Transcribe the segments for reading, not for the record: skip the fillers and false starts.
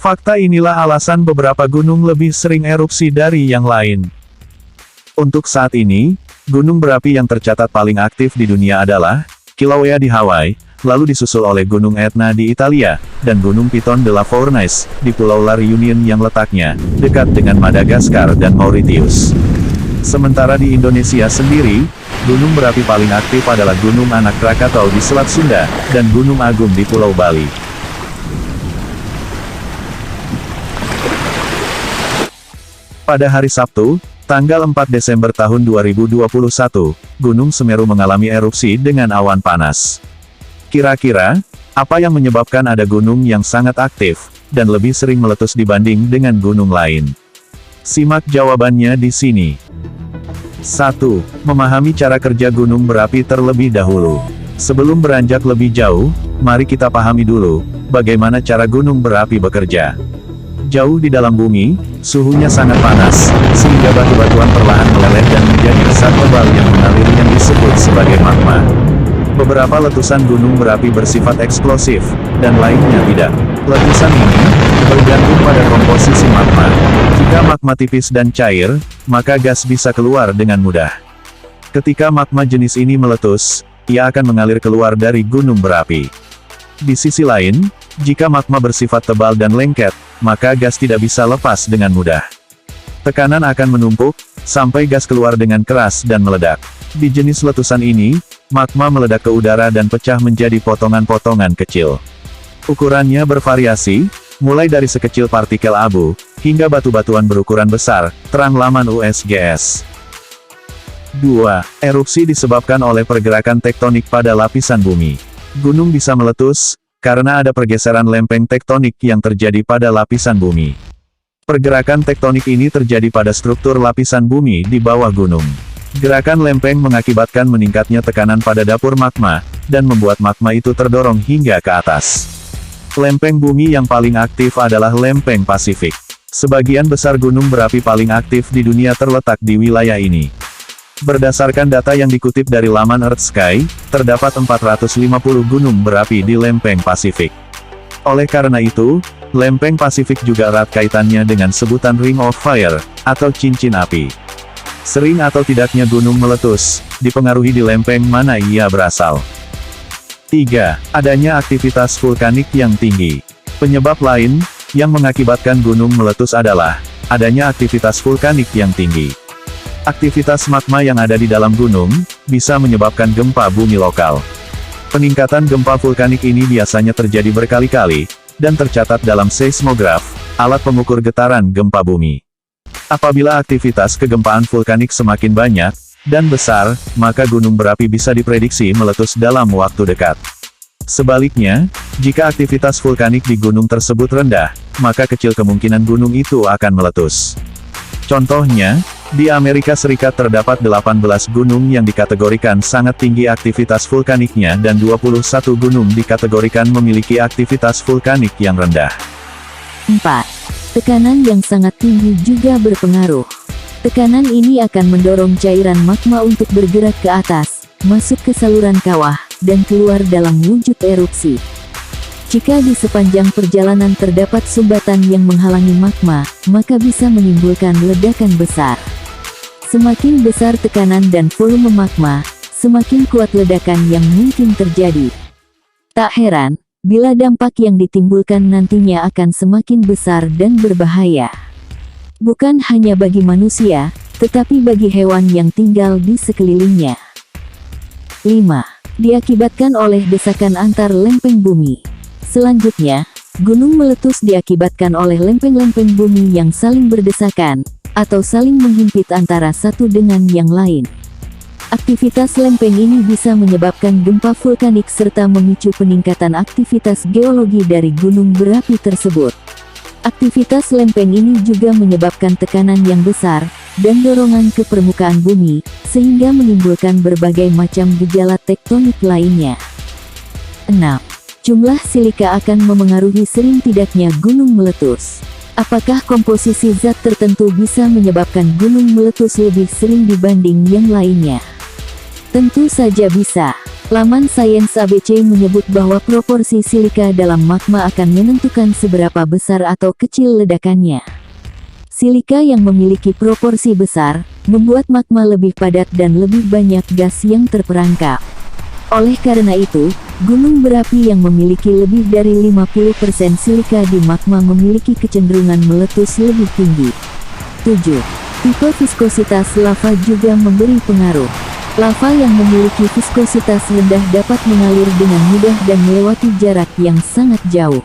Fakta inilah alasan beberapa gunung lebih sering erupsi dari yang lain. Untuk saat ini, gunung berapi yang tercatat paling aktif di dunia adalah Kilauea di Hawaii, lalu disusul oleh Gunung Etna di Italia, dan Gunung Piton de la Fournaise di Pulau La Réunion yang letaknya dekat dengan Madagaskar dan Mauritius. Sementara di Indonesia sendiri, gunung berapi paling aktif adalah Gunung Anak Krakatau di Selat Sunda, dan Gunung Agung di Pulau Bali. Pada hari Sabtu, tanggal 4 Desember tahun 2021, Gunung Semeru mengalami erupsi dengan awan panas. Kira-kira, apa yang menyebabkan ada gunung yang sangat aktif, dan lebih sering meletus dibanding dengan gunung lain? Simak jawabannya di sini. 1. Memahami cara kerja gunung berapi terlebih dahulu. Sebelum beranjak lebih jauh, mari kita pahami dulu, bagaimana cara gunung berapi bekerja. Jauh di dalam bumi, suhunya sangat panas, sehingga batu-batuan perlahan meleleh dan menjadi asap tebal yang mengalir yang disebut sebagai magma. Beberapa letusan gunung berapi bersifat eksplosif, dan lainnya tidak. Letusan ini bergantung pada komposisi magma. Jika magma tipis dan cair, maka gas bisa keluar dengan mudah. Ketika magma jenis ini meletus, ia akan mengalir keluar dari gunung berapi. Di sisi lain, jika magma bersifat tebal dan lengket, maka gas tidak bisa lepas dengan mudah. Tekanan akan menumpuk, sampai gas keluar dengan keras dan meledak. Di jenis letusan ini, magma meledak ke udara dan pecah menjadi potongan-potongan kecil. Ukurannya bervariasi, mulai dari sekecil partikel abu, hingga batu-batuan berukuran besar, terang laman USGS. 2. Erupsi disebabkan oleh pergerakan tektonik pada lapisan bumi. Gunung bisa meletus, karena ada pergeseran lempeng tektonik yang terjadi pada lapisan bumi. Pergerakan tektonik ini terjadi pada struktur lapisan bumi di bawah gunung. Gerakan lempeng mengakibatkan meningkatnya tekanan pada dapur magma, dan membuat magma itu terdorong hingga ke atas. Lempeng bumi yang paling aktif adalah lempeng Pasifik. Sebagian besar gunung berapi paling aktif di dunia terletak di wilayah ini. Berdasarkan data yang dikutip dari laman EarthSky, terdapat 450 gunung berapi di lempeng Pasifik. Oleh karena itu, lempeng Pasifik juga erat kaitannya dengan sebutan Ring of Fire, atau cincin api. Sering atau tidaknya gunung meletus, dipengaruhi di lempeng mana ia berasal. 3. Adanya aktivitas vulkanik yang tinggi. Penyebab lain, yang mengakibatkan gunung meletus adalah, adanya aktivitas vulkanik yang tinggi. Aktivitas magma yang ada di dalam gunung, bisa menyebabkan gempa bumi lokal. Peningkatan gempa vulkanik ini biasanya terjadi berkali-kali, dan tercatat dalam seismograf, alat pengukur getaran gempa bumi. Apabila aktivitas kegempaan vulkanik semakin banyak, dan besar, maka gunung berapi bisa diprediksi meletus dalam waktu dekat. Sebaliknya, jika aktivitas vulkanik di gunung tersebut rendah, maka kecil kemungkinan gunung itu akan meletus. Contohnya, di Amerika Serikat terdapat 18 gunung yang dikategorikan sangat tinggi aktivitas vulkaniknya dan 21 gunung dikategorikan memiliki aktivitas vulkanik yang rendah. 4. Tekanan yang sangat tinggi juga berpengaruh. Tekanan ini akan mendorong cairan magma untuk bergerak ke atas, masuk ke saluran kawah, dan keluar dalam wujud erupsi. Jika di sepanjang perjalanan terdapat sumbatan yang menghalangi magma, maka bisa menimbulkan ledakan besar. Semakin besar tekanan dan volume magma, semakin kuat ledakan yang mungkin terjadi. Tak heran, bila dampak yang ditimbulkan nantinya akan semakin besar dan berbahaya. Bukan hanya bagi manusia, tetapi bagi hewan yang tinggal di sekelilingnya. 5. Diakibatkan oleh desakan antar lempeng bumi. Selanjutnya, gunung meletus diakibatkan oleh lempeng-lempeng bumi yang saling berdesakan, atau saling menghimpit antara satu dengan yang lain. Aktivitas lempeng ini bisa menyebabkan gempa vulkanik serta memicu peningkatan aktivitas geologi dari gunung berapi tersebut. Aktivitas lempeng ini juga menyebabkan tekanan yang besar, dan dorongan ke permukaan bumi, sehingga menimbulkan berbagai macam gejala tektonik lainnya. 6. Jumlah silika akan memengaruhi sering tidaknya gunung meletus. Apakah komposisi zat tertentu bisa menyebabkan gunung meletus lebih sering dibanding yang lainnya? Tentu saja bisa. Laman Sains ABC menyebut bahwa proporsi silika dalam magma akan menentukan seberapa besar atau kecil ledakannya. Silika yang memiliki proporsi besar, membuat magma lebih padat dan lebih banyak gas yang terperangkap. Oleh karena itu, gunung berapi yang memiliki lebih dari 50% silika di magma memiliki kecenderungan meletus lebih tinggi. 7. Tipe viskositas lava juga memberi pengaruh. Lava yang memiliki viskositas rendah dapat mengalir dengan mudah dan melewati jarak yang sangat jauh.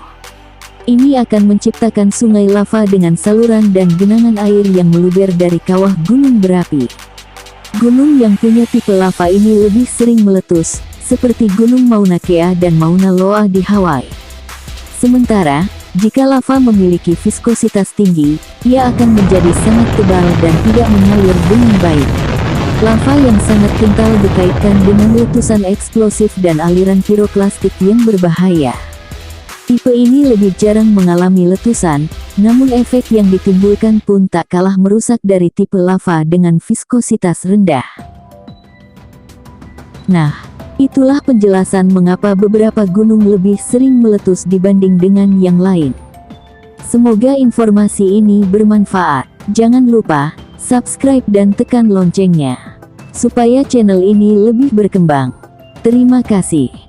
Ini akan menciptakan sungai lava dengan saluran dan genangan air yang meluber dari kawah gunung berapi. Gunung yang punya tipe lava ini lebih sering meletus, seperti Gunung Mauna Kea dan Mauna Loa di Hawaii. Sementara, jika lava memiliki viskositas tinggi, ia akan menjadi sangat tebal dan tidak mengalir dengan baik. Lava yang sangat kental dikaitkan dengan letusan eksplosif dan aliran piroklastik yang berbahaya. Tipe ini lebih jarang mengalami letusan, namun efek yang ditimbulkan pun tak kalah merusak dari tipe lava dengan viskositas rendah. Nah, itulah penjelasan mengapa beberapa gunung lebih sering meletus dibanding dengan yang lain. Semoga informasi ini bermanfaat. Jangan lupa subscribe dan tekan loncengnya, supaya channel ini lebih berkembang. Terima kasih.